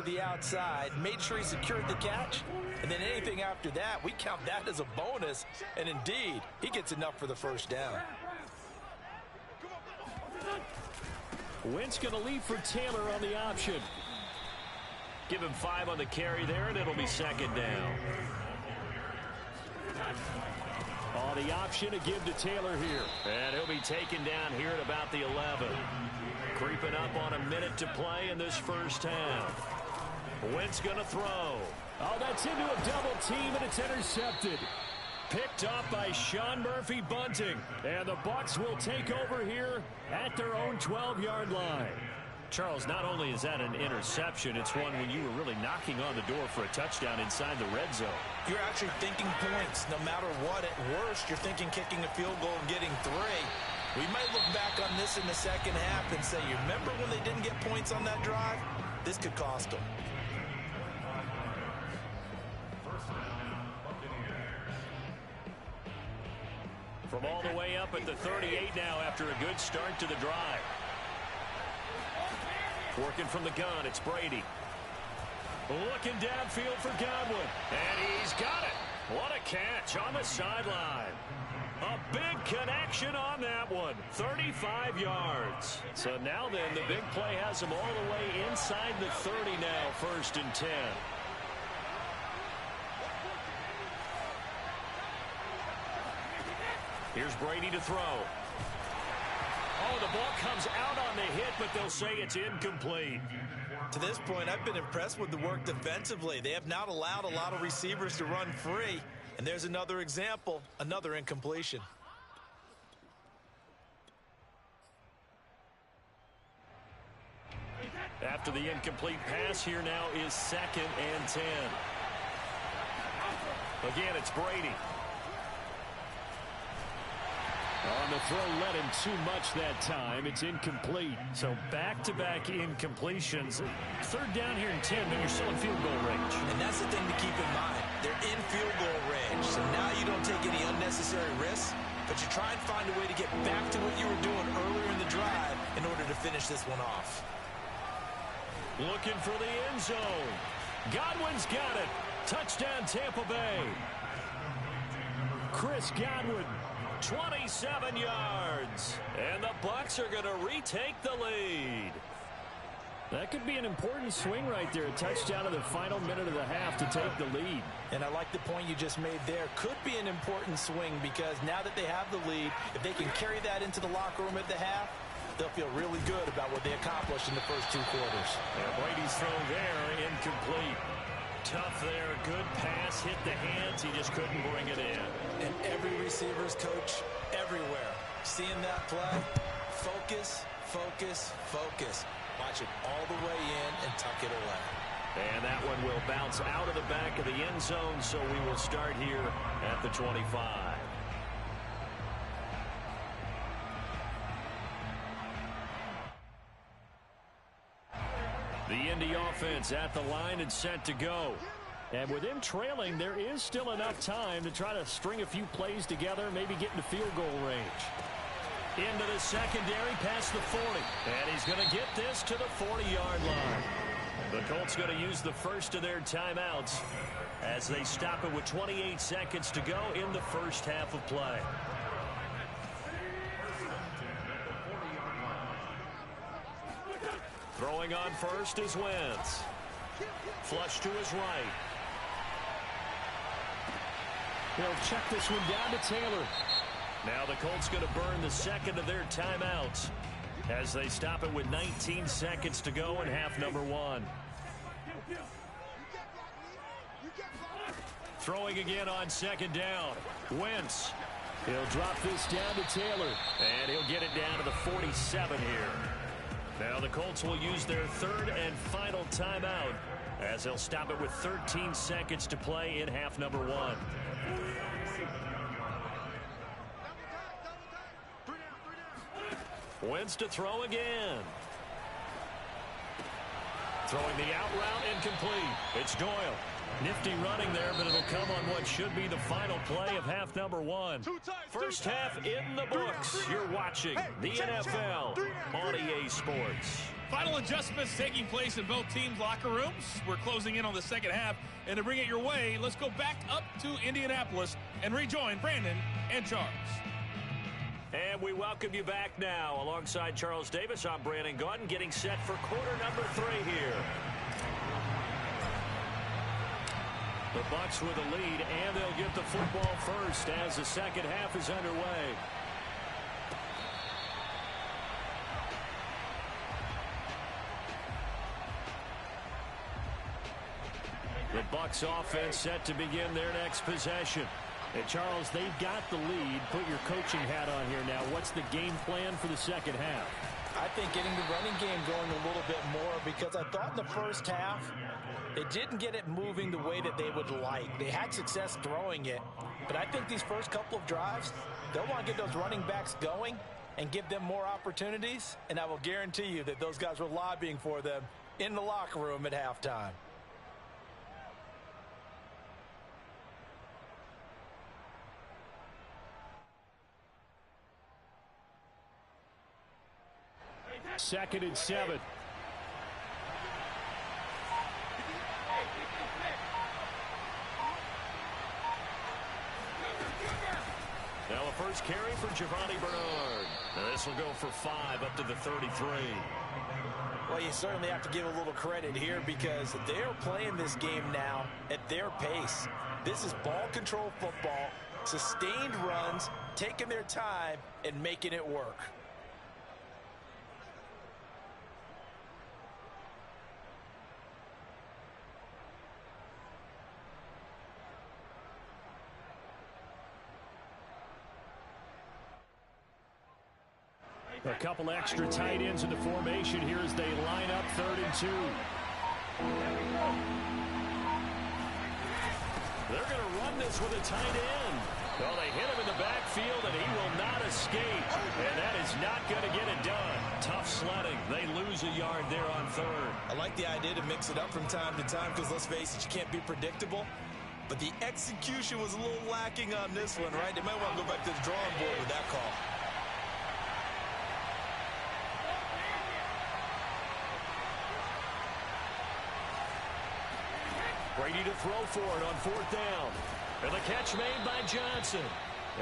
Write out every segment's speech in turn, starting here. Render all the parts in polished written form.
the outside, made sure he secured the catch, and then anything after that, we count that as a bonus, and indeed, he gets enough for the first down. Wentz going to leave for Taylor on the option. Give him 5 on the carry there, and it'll be second down. On the option to give to Taylor here. And he'll be taken down here at about the 11. Creeping up on a minute to play in this first half. Wentz going to throw. Oh, that's into a double team, and it's intercepted. Picked off by Sean Murphy-Bunting. And the Bucs will take over here at their own 12-yard line. Charles, not only is that an interception, it's one when you were really knocking on the door for a touchdown inside the red zone. You're actually thinking points. No matter what, at worst, you're thinking kicking a field goal and getting 3. We might look back on this in the second half and say, you remember when they didn't get points on that drive? This could cost them. From all the way up at the 38 now after a good start to the drive. Working from the gun, it's Brady. Looking downfield for Godwin. And he's got it. What a catch on the sideline. A big connection on that one. 35 yards. So now then, the big play has him all the way inside the 30 now, 1st and 10. Here's Brady to throw. Oh, the ball comes out on the hit, but they'll say it's incomplete. To this point, I've been impressed with the work defensively. They have not allowed a lot of receivers to run free. And there's another example, another incompletion. After the incomplete pass, here now is 2nd and 10. Again, it's Brady. On the throw, led him too much that time. It's incomplete. So back-to-back incompletions. 3rd down here in 10, but you're still in field goal range. And that's the thing to keep in mind. They're in field goal range. So now you don't take any unnecessary risks, but you try and find a way to get back to what you were doing earlier in the drive in order to finish this one off. Looking for the end zone. Godwin's got it. Touchdown, Tampa Bay. Chris Godwin. 27 yards. And the Bucs are going to retake the lead. That could be an important swing right there. A touchdown in the final minute of the half to take the lead. And I like the point you just made there. Could be an important swing because now that they have the lead, if they can carry that into the locker room at the half, they'll feel really good about what they accomplished in the first 2 quarters. Yeah, Brady's throw there, incomplete. Tough there, good pass, hit the hands, he just couldn't bring it in. And every receiver's coach everywhere, seeing that play, focus, focus, focus. Watch it all the way in and tuck it away. And that one will bounce out of the back of the end zone, so we will start here at the 25. The Indy offense at the line and set to go. And with them trailing, there is still enough time to try to string a few plays together, maybe get into field goal range. Into the secondary past the 40. And he's going to get this to the 40-yard line. The Colts going to use the first of their timeouts as they stop it with 28 seconds to go in the first half of play. Throwing on first is Wentz. Flush to his right. He'll check this one down to Taylor. Now the Colts going to burn the second of their timeouts as they stop it with 19 seconds to go in half number 1. Throwing again on 2nd down. Wentz. He'll drop this down to Taylor. And he'll get it down to the 47 here. Now the Colts will use their 3rd and final timeout as they'll stop it with 13 seconds to play in half number 1. Wentz to throw again. Throwing the out route incomplete. It's Doyle. Nifty running there, but it'll come on what should be the final play of half number one. First half in the books. You're watching the NFL on EA Sports. Final adjustments taking place in both teams' locker rooms. We're closing in on the second half. And to bring it your way, let's go back up to Indianapolis and rejoin Brandon and Charles. And we welcome you back now. Alongside Charles Davis, I'm Brandon Gaudin, getting set for quarter number 3 here. The Bucs with a lead, and they'll get the football first as the second half is underway. The Bucs offense set to begin their next possession. And Charles, they've got the lead. Put your coaching hat on here now. What's the game plan for the second half? I think getting the running game going a little bit more, because I thought in the first half they didn't get it moving the way that they would like. They had success throwing it, but I think these first couple of drives, they'll want to get those running backs going and give them more opportunities, and I will guarantee you that those guys were lobbying for them in the locker room at halftime. Second and 7. Now a first carry for Giovanni Bernard. Now this will go for 5 up to the 33. Well, you certainly have to give a little credit here, because they're playing this game now at their pace. This is ball control football, sustained runs, taking their time and making it work. A couple extra tight ends in the formation here as they line up 3rd and 2. They're going to run this with a tight end. Well, they hit him in the backfield, and he will not escape. And that is not going to get it done. Tough sledding. They lose a yard there on 3rd. I like the idea to mix it up from time to time, because let's face it, you can't be predictable. But the execution was a little lacking on this one, right? They might want to go back to the drawing board with that call. Brady to throw for it on 4th down. And the catch made by Johnson.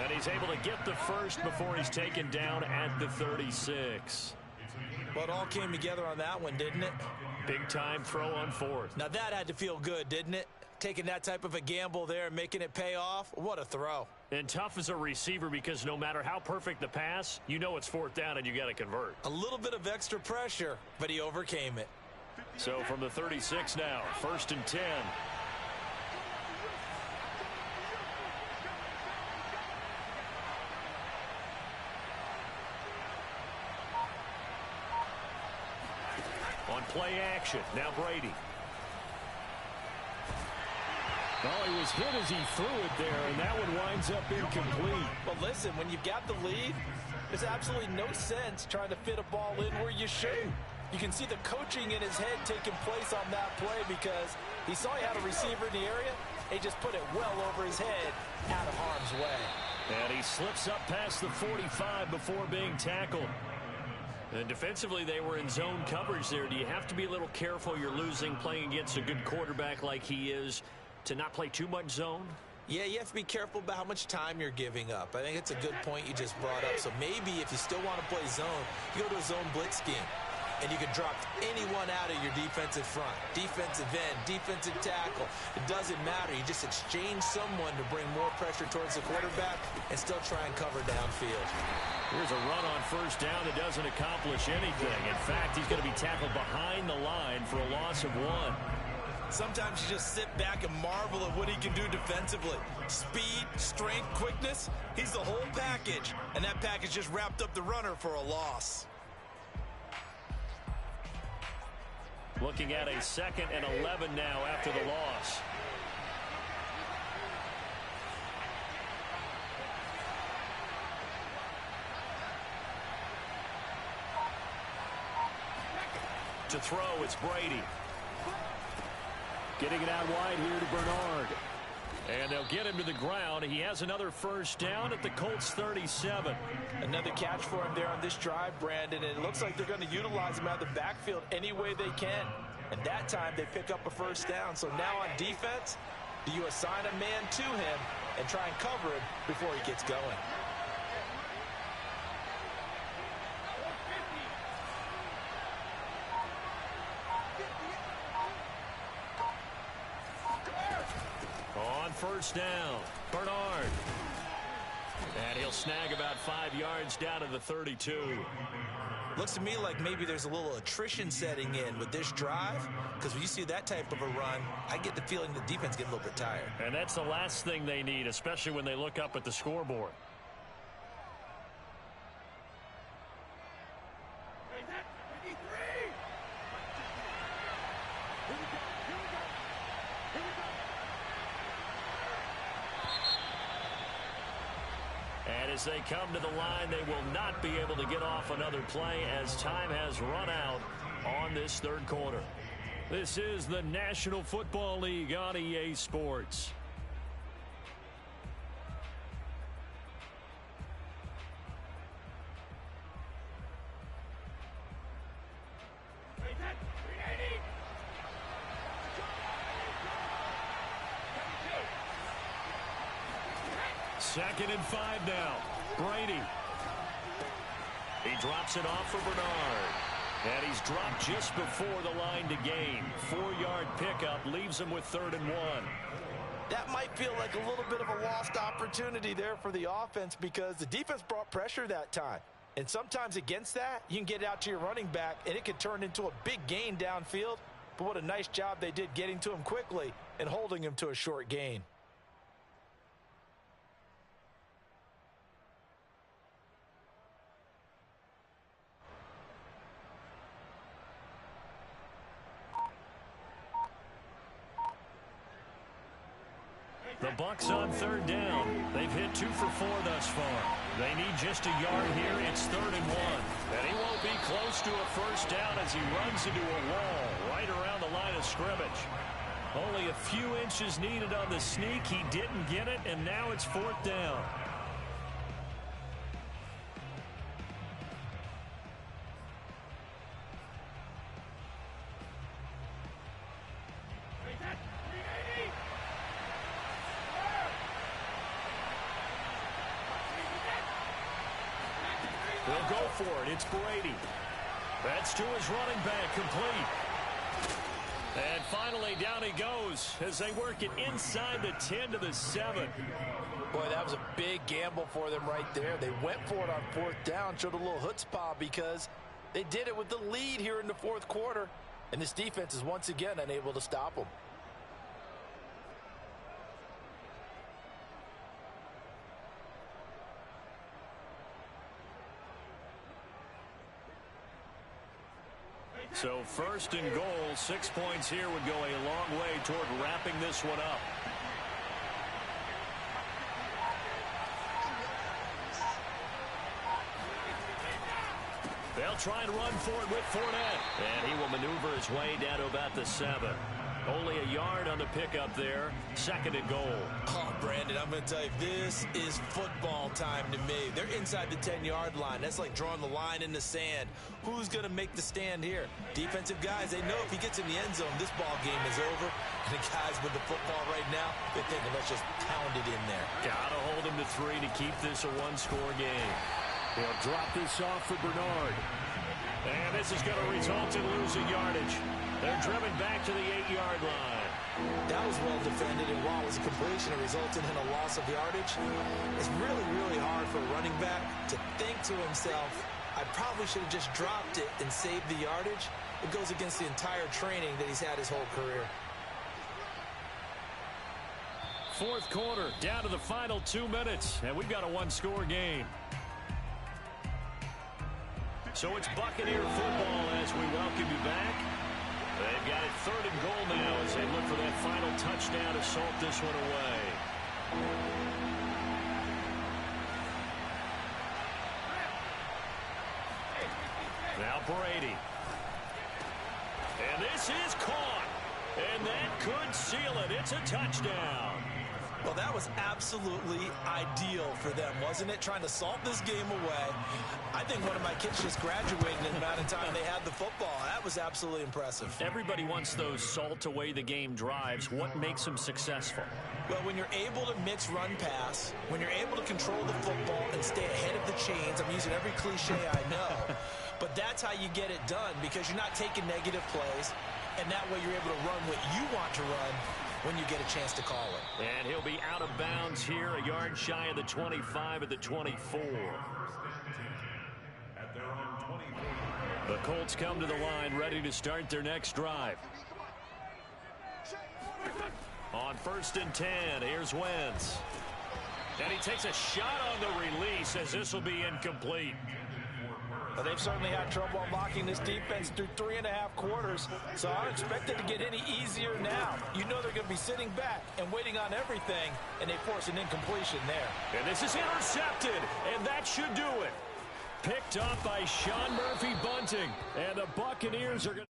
And he's able to get the first before he's taken down at the 36. Well, it all came together on that one, didn't it? Big time throw on 4th. Now that had to feel good, didn't it? Taking that type of a gamble there and making it pay off. What a throw. And tough as a receiver, because no matter how perfect the pass, you know it's 4th down and you got to convert. A little bit of extra pressure, but he overcame it. So from the 36 now, 1st and 10. On play action, now Brady. Well, he was hit as he threw it there, and that one winds up incomplete. But listen, when you've got the lead, there's absolutely no sense trying to fit a ball in where you shouldn't. You can see the coaching in his head taking place on that play, because he saw he had a receiver in the area. He just put it well over his head, out of harm's way. And he slips up past the 45 before being tackled. And defensively, they were in zone coverage there. Do you have to be a little careful? You're losing, playing against a good quarterback like he is, to not play too much zone? Yeah, you have to be careful about how much time you're giving up. I think it's a good point you just brought up. So maybe if you still want to play zone, you go to a zone blitz scheme. And you can drop anyone out of your defensive front, defensive end, defensive tackle. It doesn't matter. You just exchange someone to bring more pressure towards the quarterback and still try and cover downfield. Here's a run on 1st down that doesn't accomplish anything. In fact, he's going to be tackled behind the line for a loss of 1. Sometimes you just sit back and marvel at what he can do defensively. Speed, strength, quickness, he's the whole package. And that package just wrapped up the runner for a loss. Looking at a 2nd and 11 now after the loss. To throw, it's Brady. Getting it out wide here to Bernard. And they'll get him to the ground. He has another first down at the Colts 37. Another catch for him there on this drive, Brandon. And it looks like they're going to utilize him out of the backfield any way they can. And that time they pick up a first down. So now on defense, do you assign a man to him and try and cover him before he gets going? On first down, Bernard. And he'll snag about 5 yards down to the 32. Looks to me like maybe there's a little attrition setting in with this drive, because when you see that type of a run, I get the feeling the defense gets a little bit tired. And that's the last thing they need, especially when they look up at the scoreboard. And as they come to the line, they will not be able to get off another play as time has run out on this third quarter. This is the National Football League on EA Sports. Second and 5 now. Brady. He drops it off for Bernard. And he's dropped just before the line to gain. 4-yard pickup leaves him with 3rd and 1. That might feel like a little bit of a lost opportunity there for the offense because the defense brought pressure that time. And sometimes against that, you can get it out to your running back, and it could turn into a big gain downfield. But what a nice job they did getting to him quickly and holding him to a short gain. The Bucs on 3rd down. They've hit 2 for 4 thus far. They need just a yard here. It's 3rd and 1. And he won't be close to a first down as he runs into a wall right around the line of scrimmage. Only a few inches needed on the sneak. He didn't get it, and now it's 4th down. They'll go for it. It's Brady. That's to his running back, complete. And finally, down he goes as they work it inside the 10 to the 7. Boy, that was a big gamble for them right there. They went for it on 4th down, showed a little chutzpah because they did it with the lead here in the 4th quarter. And this defense is once again unable to stop them. So 1st and goal, 6 points here would go a long way toward wrapping this one up. They'll try and run for it with Fournette. And he will maneuver his way down to about the 7. Only a yard on the pickup there. 2nd and goal. Oh, Brandon, I'm going to tell you, this is football time to me. They're inside the 10-yard line. That's like drawing the line in the sand. Who's going to make the stand here? Defensive guys, they know if he gets in the end zone, this ball game is over. And the guys with the football right now, they're thinking, let's just pound it in there. Gotta hold him to 3 to keep this a one-score game. He'll drop this off for Bernard. And this is going to result in losing yardage. They're driven back to the 8-yard line. That was well defended, and while it was a completion, it resulted in a loss of yardage. It's really, really hard for a running back to think to himself, I probably should have just dropped it and saved the yardage. It goes against the entire training that he's had his whole career. 4th quarter, down to the final 2 minutes, and we've got a one-score game. So it's Buccaneer football as we welcome you back. They've got it 3rd and goal now as they look for that final touchdown to salt this one away. Now Brady. And this is caught. And that could seal it. It's a touchdown. Well, that was absolutely ideal for them, wasn't it? Trying to salt this game away. I think one of my kids just graduated in the amount of time they had the football. That was absolutely impressive. Everybody wants those salt away the game drives. What makes them successful? Well, when you're able to mix run pass, when you're able to control the football and stay ahead of the chains, I'm using every cliche I know, but that's how you get it done because you're not taking negative plays, and that way you're able to run what you want to run when you get a chance to call it. And he'll be out of bounds here, a yard shy of the 25 at the 24. The Colts come to the line, ready to start their next drive. On 1st and 10, here's Wentz. And he takes a shot on the release as this will be incomplete. Well, they've certainly had trouble unlocking this defense through 3.5 quarters, so I don't expect it to get any easier now. You know they're going to be sitting back and waiting on everything, and they force an incompletion there. And this is intercepted, and that should do it. Picked up by Sean Murphy-Bunting, and the Buccaneers are going to